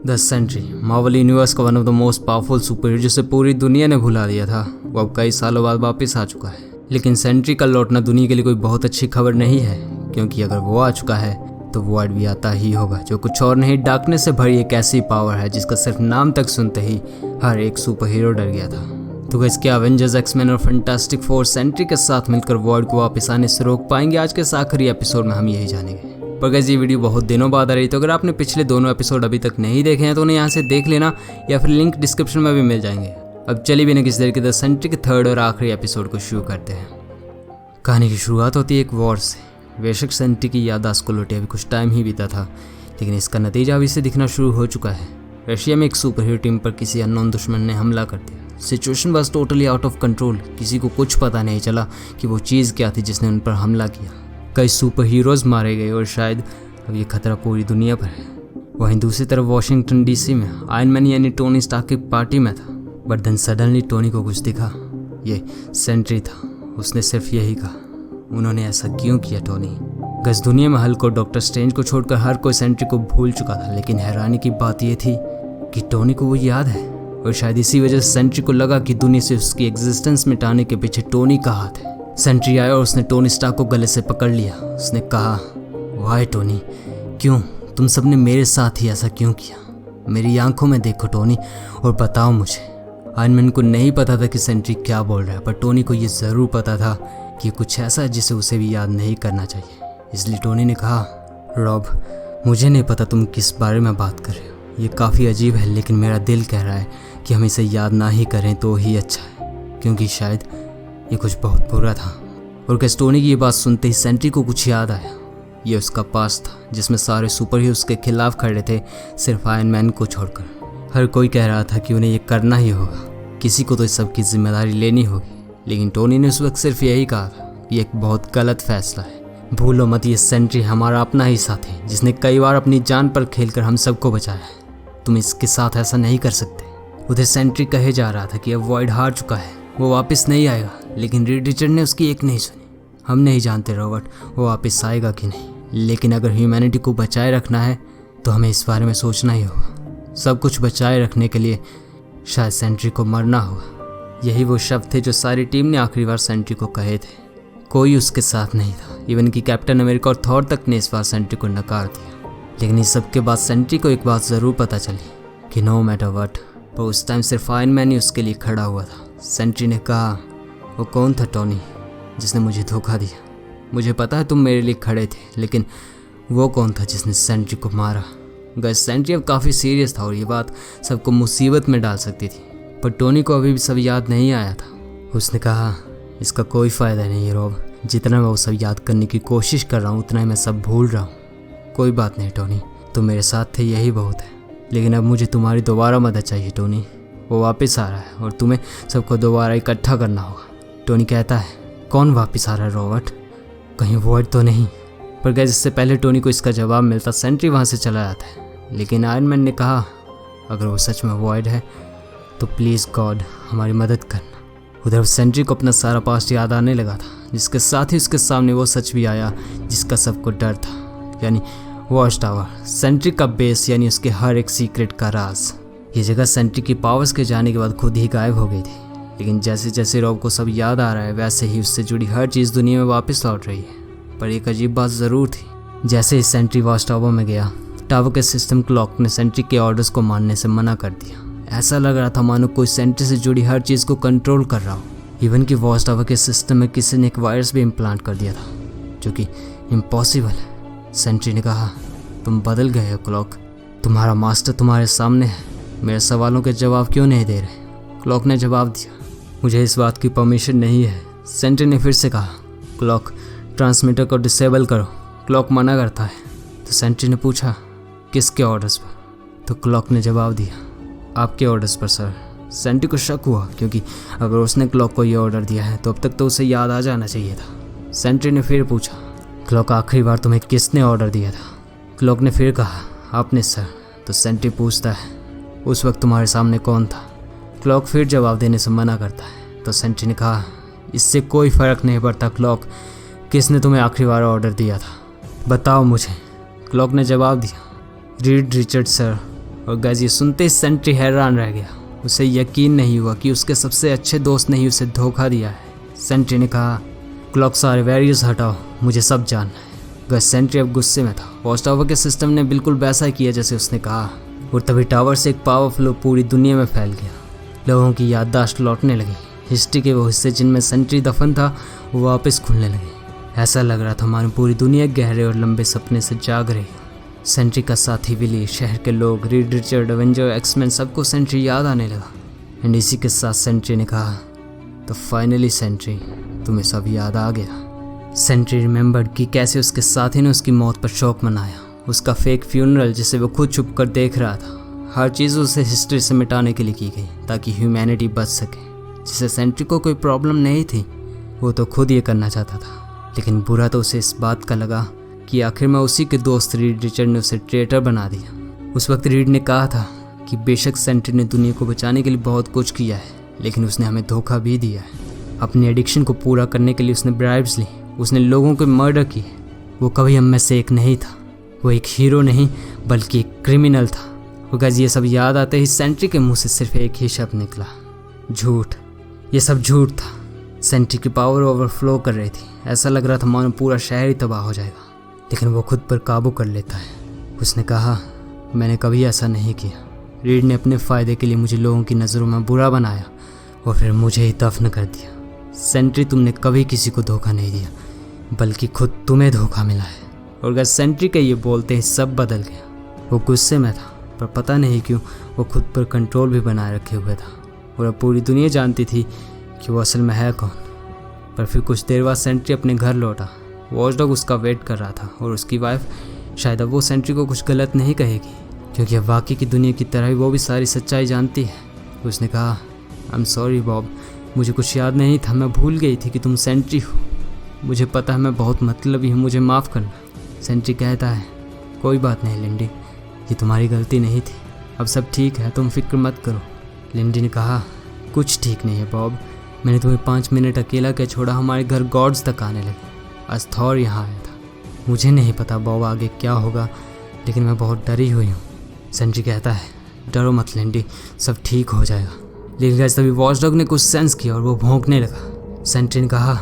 The Sentry Marvel universe का one of the most powerful super hero जिसे पूरी दुनिया ने भुला दिया था, वो अब कई सालों बाद वापस आ चुका है। लेकिन सेंट्री का लौटना दुनिया के लिए कोई बहुत अच्छी खबर नहीं है, क्योंकि अगर वो आ चुका है तो वॉइड भी आता ही होगा, जो कुछ और नहीं डार्कनेस से भरी एक ऐसी पावर है जिसका सिर्फ नाम तक सुनते ही हर एक सुपर हीरो डर गया था। तो गाइस, क्या एवेंजर्स, एक्समैन और फैंटास्टिक फोर सेंट्री के साथ मिलकर वॉइड को वापस आने से रोक पाएंगे? आज के इस आखिरी एपिसोड में हम यही जानेंगे। पर गाइस, ये वीडियो बहुत दिनों बाद आ रही, तो अगर आपने पिछले दोनों एपिसोड अभी तक नहीं देखे हैं तो उन्हें यहाँ से देख लेना, या फिर लिंक डिस्क्रिप्शन में भी मिल जाएंगे। अब चलिए बिना किसी देर के द सेंट्री के थर्ड और आखिरी एपिसोड को शुरू करते हैं। कहानी की शुरुआत होती है एक वॉर से। बेशक सेंट्री की याददाश्त को लौटे अभी कुछ टाइम ही बीता था, लेकिन इसका नतीजा अभी से दिखना शुरू हो चुका है। रशिया में एक सुपर हीरो टीम पर किसी अननोन दुश्मन ने हमला कर दिया। Situation was totally out of control. किसी को कुछ पता नहीं चला कि वो चीज़ क्या थी जिसने उन पर हमला किया। कई सुपर हीरोज मारे गए और शायद अब ये खतरा पूरी दुनिया पर है। वहीं दूसरी तरफ वाशिंगटन डीसी में आयरन मैन यानी टोनी स्टार्क की पार्टी में था। बट देन सडनली टोनी को कुछ दिखा। ये सेंट्री था। उसने सिर्फ यही कहा, उन्होंने ऐसा क्यों किया टोनी? गस दुनिया में हल्क और डॉक्टर स्ट्रेंज को छोड़कर हर कोई सेंट्री को भूल चुका था, लेकिन हैरानी की बात यह थी कि टोनी को वो याद है। और शायद इसी वजह से सेंट्री को लगा कि दुनिया से उसकी एग्जिस्टेंस मिटाने के पीछे टोनी का हाथ है। सेंट्री आया और उसने टोनी स्टार्क को गले से पकड़ लिया। उसने कहा, वाई टोनी, क्यों? तुम सबने मेरे साथ ही ऐसा क्यों किया? मेरी आंखों में देखो टोनी और बताओ मुझे। आयरन मैन को नहीं पता था कि सेंट्री क्या बोल रहा है, पर टोनी को ये ज़रूर पता था कि कुछ ऐसा है जिसे उसे भी याद नहीं करना चाहिए। इसलिए टोनी ने कहा, रॉब, मुझे नहीं पता तुम किस बारे में बात कर रहे हो। ये काफ़ी अजीब है, लेकिन मेरा दिल कह रहा है कि हम इसे याद ना ही करें तो ही अच्छा है, क्योंकि शायद ये कुछ बहुत बुरा था। और कैसे टोनी की ये बात सुनते ही सेंट्री को कुछ याद आया। ये उसका पास था जिसमें सारे सुपर हीरो उसके खिलाफ खड़े थे, सिर्फ आयरन मैन को छोड़कर। हर कोई कह रहा था कि उन्हें ये करना ही होगा, किसी को तो इस सब की जिम्मेदारी लेनी होगी। लेकिन टोनी ने उस वक्त सिर्फ यही कहा था, ये एक बहुत गलत फैसला है। भूलो मत, ये सेंट्री हमारा अपना ही साथी है जिसने कई बार अपनी जान पर खेलकर हम सबको बचाया है। तुम इसके साथ ऐसा नहीं कर सकते। उधर सेंट्री कहे जा रहा था कि अब वॉइड हार चुका है, वो वापस नहीं आएगा, लेकिन रीड रिचर्ड ने उसकी एक नहीं सुनी। हम नहीं जानते रॉबर्ट, वो वापस आएगा कि नहीं, लेकिन अगर ह्यूमैनिटी को बचाए रखना है तो हमें इस बारे में सोचना ही होगा। सब कुछ बचाए रखने के लिए शायद सेंट्री को मरना होगा। यही वो शब्द थे जो सारी टीम ने आखिरी बार सेंट्री को कहे थे। कोई उसके साथ नहीं था, इवन कि कैप्टन अमेरिका और थॉर तक ने इस बार सेंट्री को नकार दिया। लेकिन इस सब के बाद सेंट्री को एक बात ज़रूर पता चली कि नो मैटर व्हाट, पर उस टाइम सिर्फ आयरन मैन ही उसके लिए खड़ा हुआ था। सेंट्री ने कहा, वो कौन था टोनी जिसने मुझे धोखा दिया? मुझे पता है तुम मेरे लिए खड़े थे, लेकिन वो कौन था जिसने सेंट्री को मारा? गाइस, सेंट्री अब काफ़ी सीरियस था और ये बात सबको मुसीबत में डाल सकती थी, पर टोनी को अभी भी सब याद नहीं आया था। उसने कहा, इसका कोई फ़ायदा नहीं है रॉब, जितना मैं वो सब याद करने की कोशिश कर रहा हूँ उतना ही मैं सब भूल रहा हूँ। कोई बात नहीं टोनी, तुम मेरे साथ थे यही बहुत है, लेकिन अब मुझे तुम्हारी दोबारा मदद चाहिए टोनी। वो वापस आ रहा है और तुम्हें सबको दोबारा इकट्ठा करना होगा। टोनी कहता है, कौन वापस आ रहा है रॉबर्ट? कहीं वॉइड तो नहीं? पर गैस, इससे पहले टोनी को इसका जवाब मिलता सेंट्री वहाँ से चला जाता है। लेकिन आयरन मैन ने कहा, अगर वो सच में वॉइड है तो प्लीज़ गॉड हमारी मदद करना। उधर सेंट्री को अपना सारा पास्ट याद आने लगा था, जिसके साथ ही उसके सामने वो सच भी आया जिसका सबको डर था, यानी वॉच टावर, सेंट्री का बेस, यानी उसके हर एक सीक्रेट का राज। ये जगह सेंट्री की पावर्स के जाने के बाद खुद ही गायब हो गई थी। लेकिन जैसे जैसे रॉब को सब याद आ रहा है, वैसे ही उससे जुड़ी हर चीज़ दुनिया में वापस लौट रही है। पर एक अजीब बात ज़रूर थी, जैसे ही सेंट्री वॉच टावर में गया, टावर के सिस्टम क्लॉक ने सेंट्री के ऑर्डर्स को मानने से मना कर दिया। ऐसा लग रहा था मानो कोई सेंट्री से जुड़ी हर चीज़ को कंट्रोल कर रहा हो। इवन कि वॉच टावर के सिस्टम में किसी ने एक वायरस भी इम्प्लांट कर दिया था, जो कि इम्पॉसिबल है। सेंट्री ने कहा, तुम बदल गए हो क्लॉक, तुम्हारा मास्टर तुम्हारे सामने है, मेरे सवालों के जवाब क्यों नहीं दे रहे? क्लॉक ने जवाब दिया, मुझे इस बात की परमिशन नहीं है। सेंट्री ने फिर से कहा, क्लॉक ट्रांसमीटर को डिसेबल करो। क्लॉक मना करता है। तो सेंट्री ने पूछा, किसके ऑर्डर्स पर? तो क्लॉक ने जवाब दिया, आपके ऑर्डर्स पर सर। सेंट्री को शक हुआ, क्योंकि अगर उसने क्लॉक को ये ऑर्डर दिया है तो अब तक तो उसे याद आ जाना चाहिए था। सेंट्री ने फिर पूछा, क्लॉक आखिरी बार तुम्हें किसने ऑर्डर दिया था? क्लॉक ने फिर कहा, आपने सर। तो सेंट्री पूछता है, उस वक्त तुम्हारे सामने कौन था? क्लॉक फिर जवाब देने से मना करता है। तो सेंट्री ने कहा, इससे कोई फ़र्क नहीं पड़ता क्लॉक, किसने तुम्हें आखिरी बार ऑर्डर दिया था? बताओ मुझे। क्लॉक ने जवाब दिया, रीड रिचर्ड सर। और गाइस ये सुनते ही सेंट्री हैरान रह गया। उसे यकीन नहीं हुआ कि उसके सबसे अच्छे दोस्त ने ही उसे धोखा दिया है। सेंट्री ने कहा, क्लॉक सारे वेरियस हटाओ, मुझे सब जानना है। गाइस सेंट्री अब गुस्से में था। वॉच टावर के सिस्टम ने बिल्कुल वैसा ही किया जैसे उसने कहा, और तभी टावर से एक पावर फ्लो पूरी दुनिया में फैल गया। लोगों की याददाश्त लौटने लगी। हिस्ट्री के वो हिस्से जिनमें सेंट्री दफन था वो वापस खुलने लगे। ऐसा लग रहा था हमारी पूरी दुनिया गहरे और लंबे सपने से जाग रही हो। सेंट्री का साथी विली, शहर के लोग, रीड रिचर्ड, एवेंजर, एक्समैन, सबको सेंट्री याद आने लगा। एंड इसी के साथ सेंट्री ने कहा, तो फाइनली सेंट्री, तुम्हें सब याद आ गया। सेंट्री रिमेंबर्ड कि कैसे उसके साथी ने उसकी मौत पर शोक मनाया। उसका फेक फ्यूनरल जिसे वो खुद छुप कर देख रहा था। हर चीज़ उसे हिस्ट्री से मिटाने के लिए की गई ताकि ह्यूमैनिटी बच सके। जिसे सेंट्री को कोई प्रॉब्लम नहीं थी, वो तो खुद ये करना चाहता था। लेकिन बुरा तो उसे इस बात का लगा कि आखिर में उसी के दोस्त रीड रिचर्ड ने उसे ट्रेटर बना दिया। उस वक्त रीड ने कहा था कि बेशक सेंट्री ने दुनिया को बचाने के लिए बहुत कुछ किया है, लेकिन उसने हमें धोखा भी दिया है। अपनी एडिक्शन को पूरा करने के लिए उसने ब्राइब्स ली, उसने लोगों को मर्डर किए। वो कभी हम में से एक नहीं था। वो एक हीरो नहीं बल्कि एक क्रिमिनल था। और गाइस ये सब याद आते ही सेंट्री के मुंह से सिर्फ एक ही शब्द निकला, झूठ। ये सब झूठ था। सेंट्री की पावर ओवरफ्लो कर रही थी। ऐसा लग रहा था मानो पूरा शहर ही तबाह हो जाएगा, लेकिन वो खुद पर काबू कर लेता है। उसने कहा, मैंने कभी ऐसा नहीं किया। रीड ने अपने फ़ायदे के लिए मुझे लोगों की नज़रों में बुरा बनाया और फिर मुझे ही दफन कर दिया। सेंट्री, तुमने कभी किसी को धोखा नहीं दिया, बल्कि खुद तुम्हें धोखा मिला है। और गाइस सेंट्री के ये बोलते ही सब बदल गया। वो गुस्से में था, पर पता नहीं क्यों वो खुद पर कंट्रोल भी बनाए रखे हुए था। और अब पूरी दुनिया जानती थी कि वो असल में है कौन। पर फिर कुछ देर बाद सेंट्री अपने घर लौटा। वॉचडॉग उसका वेट कर रहा था और उसकी वाइफ शायद अब वो सेंट्री को कुछ गलत नहीं कहेगी, क्योंकि अब बाकी की दुनिया की तरह ही वो भी सारी सच्चाई जानती है। उसने कहा, आई एम सॉरी बॉब, मुझे कुछ याद नहीं था, मैं भूल गई थी कि तुम सेंट्री हो। मुझे पता है मैं बहुत मतलबी हूँ, मुझे माफ़ करना। सेंट्री कहता है, कोई बात नहीं लिंडी, ये तुम्हारी गलती नहीं थी, अब सब ठीक है, तुम फिक्र मत करो। लिंडी ने कहा, कुछ ठीक नहीं है बॉब, मैंने तुम्हें 5 मिनट अकेला क्या छोड़ा, हमारे घर गॉड्स तक आने लगे। आज थॉर यहाँ आया था। मुझे नहीं पता बॉब आगे क्या होगा, लेकिन मैं बहुत डरी हुई हूँ। सेंट्री कहता है, डरो मत लिंडी, सब ठीक हो जाएगा। लेकिन गाइस तभी वॉचडॉग ने कुछ सेंस किया और वो भौंकने लगा। सेंट्री ने कहा,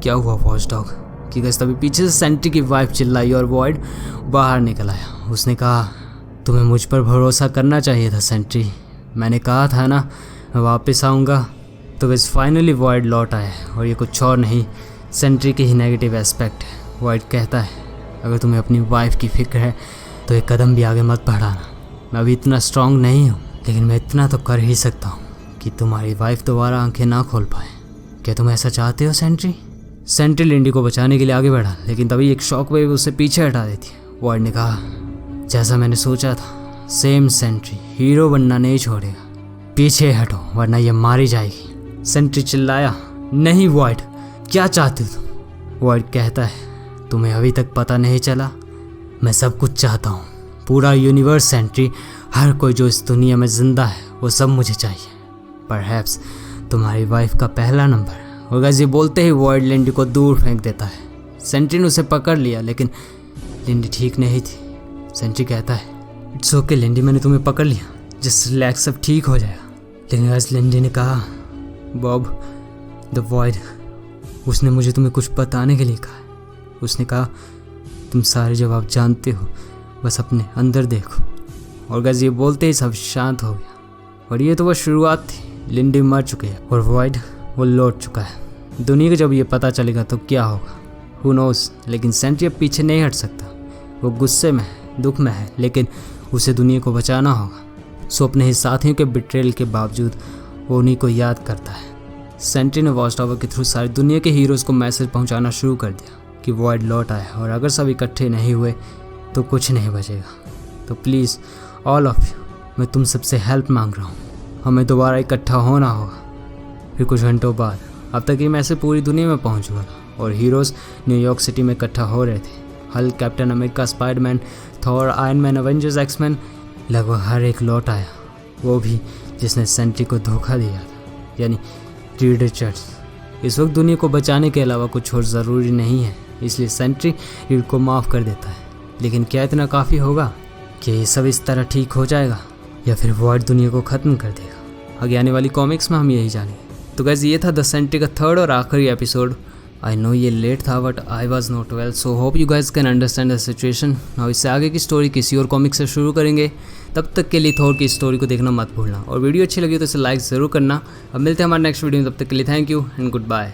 क्या हुआ वॉचडॉग? कि गाइस तभी पीछे से सेंट्री की वाइफ चिल्लाई और वॉइड बाहर निकल आया। उसने कहा, तुम्हें मुझ पर भरोसा करना चाहिए था सेंट्री, मैंने कहा था ना मैं वापस आऊँगा। तो बस फाइनली वॉइड लौट आया और ये कुछ और नहीं, सेंट्री के ही नेगेटिव एस्पेक्ट है। वॉइड कहता है, अगर तुम्हें अपनी वाइफ की फिक्र है तो एक कदम भी आगे मत बढ़ाना। मैं अभी इतना स्ट्रांग नहीं हूँ, लेकिन मैं इतना तो कर ही सकता हूँ कि तुम्हारी वाइफ दोबारा आंखें ना खोल पाए। क्या तुम ऐसा चाहते हो सेंट्री? सेंट्री लिंडी को बचाने के लिए आगे बढ़ा, लेकिन तभी एक शॉक वेव उसे पीछे हटा देती है। वॉइड ने कहा, जैसा मैंने सोचा था, सेम सेंट्री हीरो बनना नहीं छोड़ेगा, पीछे हटो वरना ये मारी जाएगी। सेंट्री चिल्लाया, नहीं वॉइड, क्या चाहते हो तुम? वॉइड कहता है, तुम्हें अभी तक पता नहीं चला, मैं सब कुछ चाहता हूँ, पूरा यूनिवर्स सेंट्री, हर कोई जो इस दुनिया में जिंदा है वो सब मुझे चाहिए, परहैप्स तुम्हारी वाइफ का पहला नंबर। और गाइस ये बोलते ही वॉइड लिंडी को दूर फेंक देता है। सेंट्री ने उसे पकड़ लिया, लेकिन लिंडी ठीक नहीं थी। सेंट्री कहता है, इट्स ओके लिंडी, मैंने तुम्हें पकड़ लिया, जस्ट रिलैक्स, सब ठीक हो जाएगा। लेकिन गाइस लिंडी ने कहा, बॉब द वॉइड, उसने मुझे तुम्हें कुछ बताने के लिए कहा। उसने कहा, तुम सारे जवाब जानते हो, बस अपने अंदर देखो। और गाइस ये बोलते ही सब शांत हो गया। और ये तो बस शुरुआत थी। लिंडी मर चुके हैं और वॉइड वो लौट चुका है। दुनिया को जब ये पता चलेगा तो क्या होगा, हु नोस। लेकिन सेंट्री अब पीछे नहीं हट सकता। वो गुस्से में है, दुख में है, लेकिन उसे दुनिया को बचाना होगा। सो अपने ही साथियों के बिट्रेल के बावजूद वो उन्हीं को याद करता है। सेंट्री ने वॉच टावर के थ्रू सारी दुनिया के हीरोज़ को मैसेज पहुंचाना शुरू कर दिया कि वॉइड लौट आया और अगर सब इकट्ठे नहीं हुए तो कुछ नहीं बचेगा। तो प्लीज़ ऑल ऑफ यू, मैं तुम सबसे हेल्प मांग रहा हूँ, हमें दोबारा इकट्ठा होना होगा। फिर कुछ घंटों बाद अब तक ये मैसेज पूरी दुनिया में पहुंच चुका था और हीरोज़ न्यूयॉर्क सिटी में इकट्ठा हो रहे थे। Hulk, Captain America, Spiderman, Thor, Iron Man, Avengers, X Men, लगभग हर एक लौट आया, वो भी जिसने सेंट्री को धोखा दिया था, यानी रीड रिचर्ड्स। इस वक्त दुनिया को बचाने के अलावा कुछ और ज़रूरी नहीं है, इसलिए सेंट्री रीड को माफ़ कर देता है। लेकिन क्या इतना काफ़ी होगा? क्या ये सब इस तरह ठीक हो जाएगा? या फिर वॉइड दुनिया को ख़त्म कर देगा। आगे आने वाली कॉमिक्स में हम यही जानेंगे। तो गाइस ये था द सेंट्री का थर्ड और आखिरी एपिसोड। आई नो ये लेट था but I was not well, so hope you guys can understand the situation. अब इससे आगे की स्टोरी किसी और कॉमिक से शुरू करेंगे। तब तक के लिए थॉर की स्टोरी को देखना मत भूलना और वीडियो अच्छी लगी तो इसे लाइक ज़रूर करना। अब मिलते हैं हमारे नेक्स्ट वीडियो में, तब तक के लिए thank you and good bye.